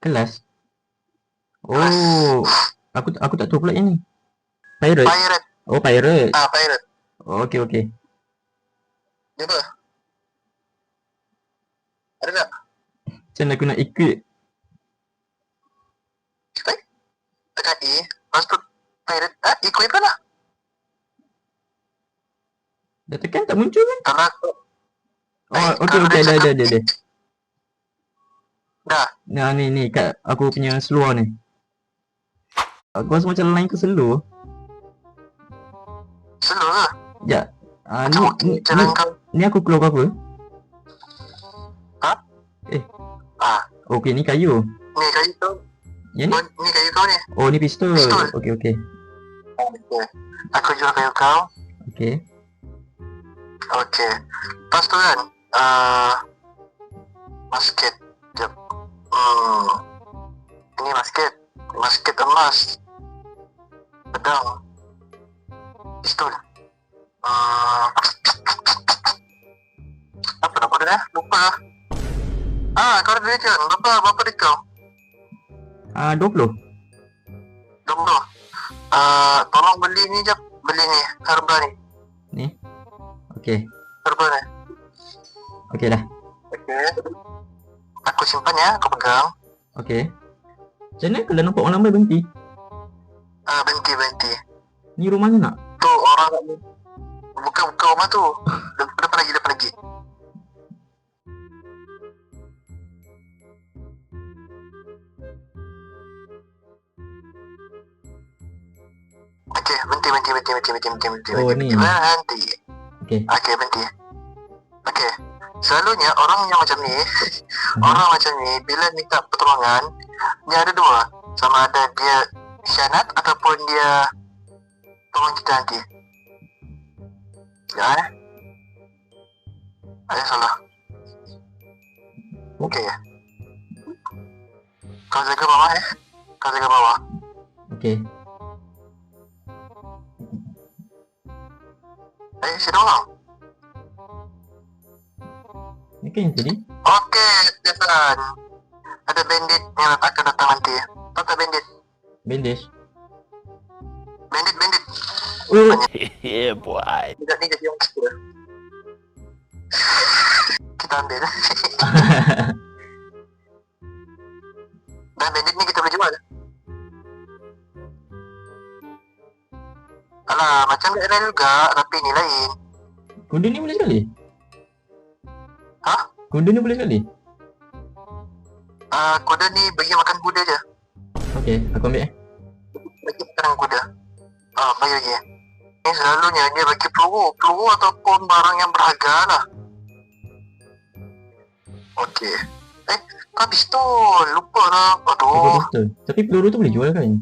Kelas? Kelas. Oh, aku tak tahu pula yang ni. Pirate? Pirate. Oh, pirate. Pirate. Oh, okey. Dia apa? Ada tak? Macam mana aku nak ikut? Tekan A. Lepas tu pirate. Ikut apa lah? Dah tekan tak muncul kan? Kalau aku... Oh, okey, ada. Dah. Nah, ni kat aku punya seluar ni. Aku rasa macam line ke slow. Slow ke? Sekejap. Ni aku keluar apa? Ha? Okey, ni kayu. Ni kayu tu. Yang ni? Ni kayu kau ni. Oh, ni pistol. Pistol. Okey. Okay. Aku jual kayu kau. Okey. Lepas tu kan, basket. Sekejap. Ini basket. Basket emas. Pedang. Pistol. Apa nak kau dah? Lupa lah. Kau ada duit kan? Berapa duit kau? 20. 20. Tolong beli ni jap. Beli ni, herba ni. Ni. Okey. Herba ni. Okey dah. Okey. Aku simpan ya, aku pegang. Okey. Macam mana kalau nampak orang lambai berhenti? Berhenti. Ni rumahnya nak? Tu orang kat ni. Bukan rumah tu. Depan lagi. Okey, berhenti. Oh, ni. Berhenti. Okey. Okey, berhenti. Okey. Selalunya orang yang macam ni, orang macam ni bila minta pertolongan, dia ada dua. Sama ada dia khianat ataupun dia tolong kita nanti. Ya, ada salah. Okey. Kau jaga bawah Kau jaga bawah. Okey. Sini orang. Ni kan yang tadi? Okey, Stefan. Ada bandit yang akan datang nanti. Tahu tak bandit? Bandage. Bandit. Oh. Yeah, boy. Tidak ni jadi orang kita. Kita ambil. Dan bandit ni kita boleh jual. Alah, macam dia lain juga, tapi ni lain. Kuda ni boleh sekali? Hah? Kuda ni boleh sekali? Kuda ni bagi makan kuda je. Okey, aku ambil Bagi makan kuda. Bagi lagi. Ni selalunya dia bagi peluru ataupun barang yang berharga lah. Okey. Kau pistol, lupa lah. Aku pistol. Tapi peluru tu boleh jual kan?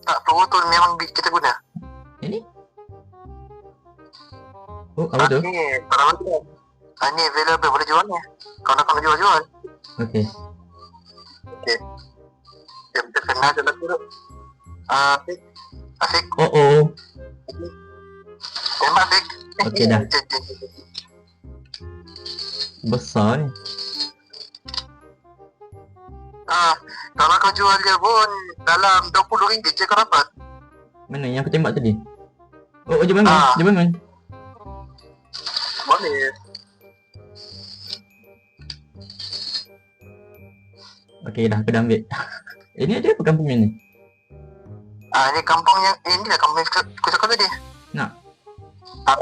Tak, peluru tu memang kita guna. Yang ni? Oh, apa tu? Ni, barang tu. Ni available, boleh jual ni. Kau nak jual. Okey. Dia betul kenal je lah tu. Afiq. Oh. Tembak Afiq. Okey dah. Besar ni. Kalau kau jual dia pun dalam RM20 je kau dapat. Mana yang aku tembak tadi? Oh, jom bangun. Boleh. Okey dah, aku dah ambil. Ini ada apa kampung ni? Ni kampung yang ini lah kampung yang aku cakap tadi. Nak?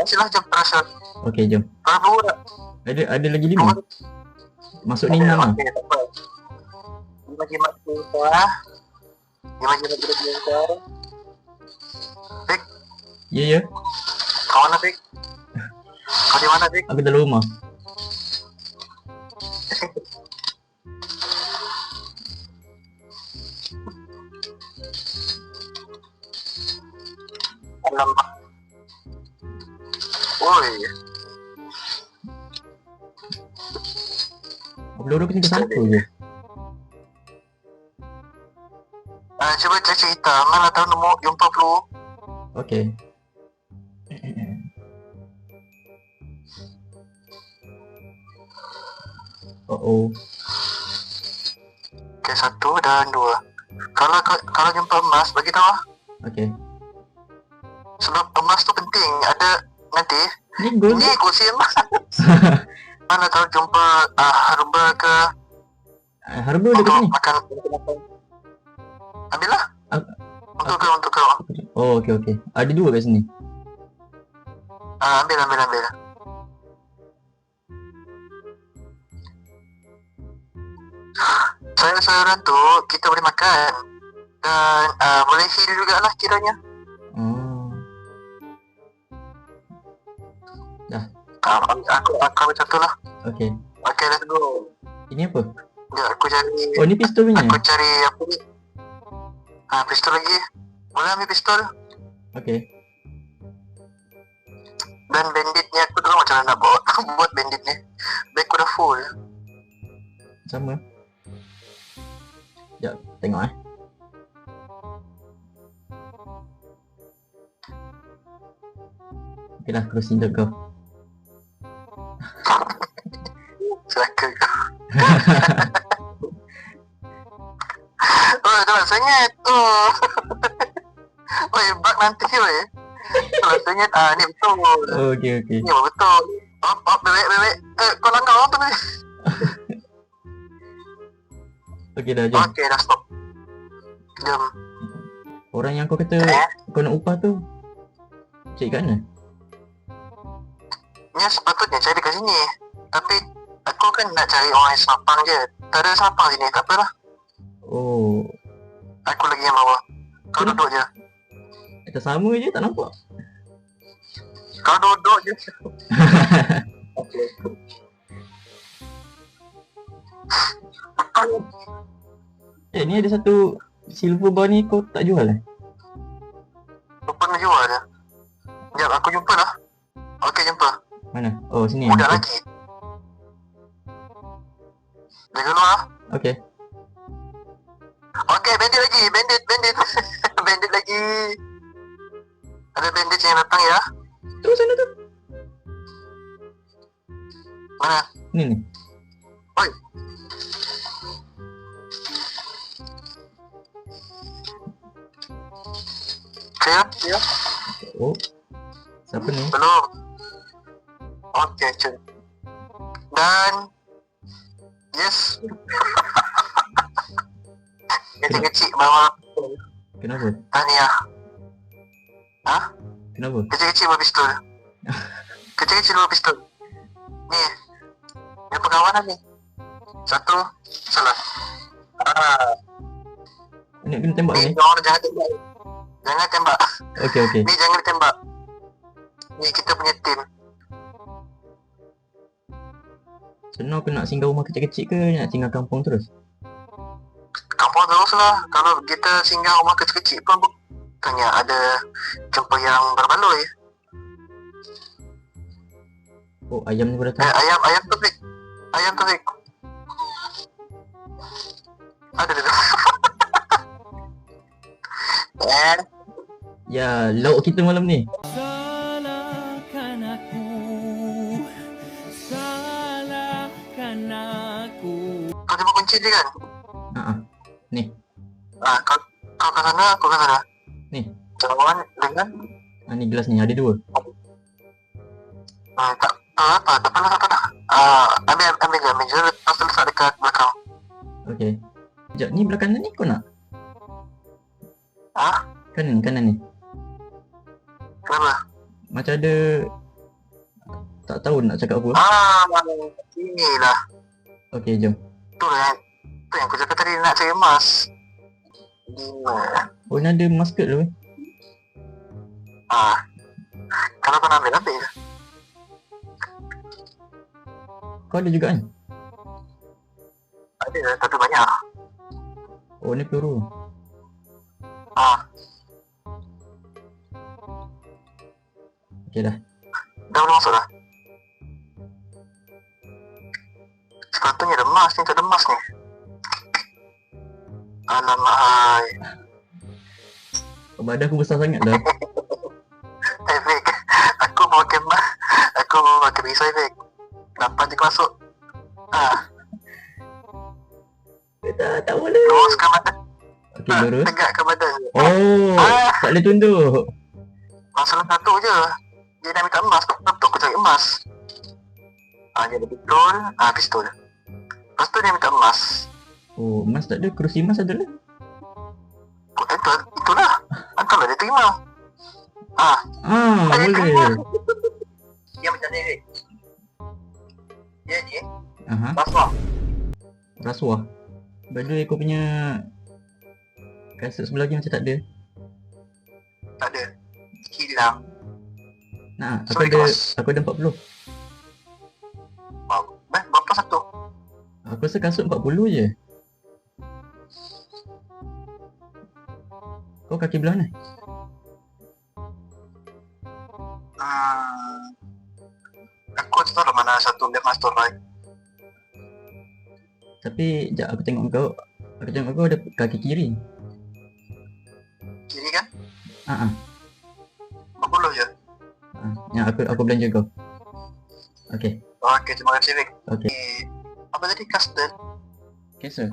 Silah jom terasa. Okey, jom. Peluru tak? Ada lagi 5. Masuk ni 6 lah. Okey, tak apa. 5 jimat kita. 5 jimat kita. Fik, Ya. kau mana Fik? Kau di mana Fik? Aku dalam rumah. Alamak. Oi. Peluru aku tinggal satu je. Cuba cek cerita. Mana tahu nombor jumpa peluru? Okey. Oh. Okay, 1 dan 2. Kalau jumpa emas, bagi tahu lah. Okay. Sebab emas tu penting. Ada nanti Ni gold. ni kursi emas. Mana kalau jumpa harba ke Harba dekat untuk sini. makan. Ambil lah. Untuk kau. Oh, okay. Ada 2 kat sini. Ambil. Sayur-sayuran tu kita boleh makan. Dan boleh heal jugalah kiranya. Oh. Dah. Aku ambil satu lah. Okay. Okay, let's go. Ini apa? Sekejap, aku cari. Oh, ni pistol punya. Aku cari apa ni? Pistol lagi. Boleh ambil pistol. Okay. Dan bandit ni aku tahu macam mana nak buat bandit ni. Bag aku dah full. Sama. Sekejap, tengok Okay lah, closing untuk kau. Celaka kau. Oh, jangan sengit. Oh. Oi, bug nanti weh. Jangan sengit. Ni betul. Oh, okay. Ni betul. Bebek. Kau langgar orang tu ni. Okay dah, jom. Okay, dah stop. Jom. Orang yang kau kata kau nak upah tu cari kat mana? Ni sepatutnya cari kat sini. Tapi aku kan nak cari orang yang senapang je. Tak ada senapang sini, tak apalah. Oh, Aku lagi yang bawah. Kau duduk je. kita sama je, tak nampak. Kau duduk je. Okay. Ni ada satu silver bar ni kau tak jual eh? Lupa nak jual je. Sekejap, aku jumpa lah. Okay, jumpa. Mana? Oh, sini. Budak Okay. lagi. Jaga luar lah. Okay. Okay, bandit lagi. Bandit. Bandit lagi. Ada bandit yang datang ya. Terus sana tu. Mana? Ni. Oi. Clear? Oh. Siapa ni? Belum. Okay, cun. Dan yes. Kecil-kecil bawa Kenapa? tahniah. Kenapa? Kecil-kecil bawa pistol. Kecil-kecil bawa pistol. Ni. Yang perkawanan ni. Satu. Salah. Nak kena tembak Ni ni? orang jangan tembak. Jangan tembak. Okay. Ni jangan tembak. Ni kita punya team. Senang kau nak singgah rumah kecil-kecil ke nak tinggal kampung terus? Kampung terus lah. Kalau kita singgah rumah kecil-kecil pun bukannya ada jumpa yang berbaloi. Oh, ayam ni pun datang. Ayam tu fake. Ada. Ya, lauk kita malam ni. Salahkan aku. Kau tembak kunci je kan? Ni. Kau ke sana, aku ke sana. Ni. Cawan dengan Ni gelas ni, ada 2. tak apa. Ambil je. Lepas tu letak dekat belakang. Okay. Sekejap, ni belah kanan ni kau nak? Kanan ni. Kenapa? Macam ada... Tak tahu nak cakap apa. Inilah. Okay, jom. Tu yang aku cakap tadi nak cari emas. Oh, ni ada musket tu. Kalau kau nak ambil. Kau ada juga kan? Ada, tapi banyak. Oh, ni peluru. Okay dah. Dah boleh masuk dah. Sepatutnya ada emas ni, tak ada emas ni. Alamak hai. Badan aku besar sangat dah. Fik, aku bawa pakai emas. Aku bawa pakai pisau Fik. Dapat je masuk. tak boleh. Luruskan badan. Okey, lurus. Tegakkan badan. Oh, tak boleh tunduk. Masalah satu je. Dia dah minta emas. Betul aku cari emas. Dia ada pistol. Pistol. Lepas tu dia minta emas. Oh, emas tak ada. Kerusi emas ada lah. Itulah. Entahlah dia terima. Boleh. Dia macam ni. Dia ni. Aha, Rasuah. rasuah. By the way, kau punya kasut sebelah lagi macam tak ada. Tak ada. Hilang. Nah, Sorry, Kos. aku ada 40. Berapa satu? Aku rasa kasut 40 je. Kau kaki belah mana? Aku tak tahu lah mana satu left master right. Tapi, sekejap aku tengok kau. Aku tengok kau ada kaki kiri. Kiri kan? Ah, 40 je. yang aku belanja kau. Okey, Okey, terima kasih Vic. okey. Apa tadi? Custard? Kasut.